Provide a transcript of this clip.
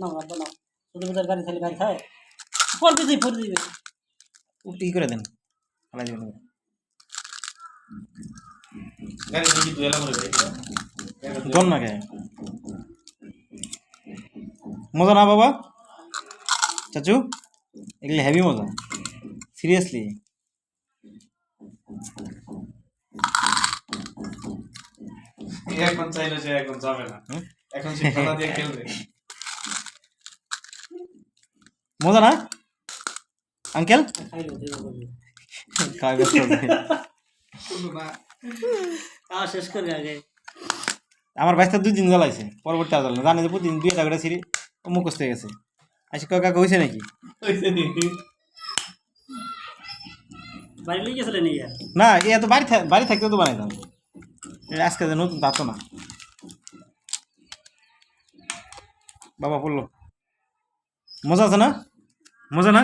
না বাবা না শুধু বুঝার গাড়ি থাকলে গাড়ি খায় পড়বে দিই পড়ে দিবে উল্টি করে দেন ফালাই দিবেন গাড়ি থেকে তুই এলা করে দন না কে মজা না বাবা চাচু এগুলো হেভি মজা সিরিয়াসলি এখন চাইলে সে এখন যাবে না এখন সে খেলা দিয়ে খেলবে মজা না আঙ্কেল খাইলো দিও বলবে খাই ব্যস্ত আছে। শেষ করে আগে আমার বাইশটা 2 দিন জ্বালাইছে পরবর্তী আর জ্বালানো জানে যে প্রতিদিন 2টা করে সিঁড়ি মুখস্থ হয়ে গেছে আজকে কাকা হয়েছে নাকি হইছে নি বাড়ি লিয়ে গেছিলেন ইয়া না এ তো বাড়ি থাকতে তো বানাইতাম আজকে যে নতুন তা তো না বাবা বললো মজা আছে না মজা না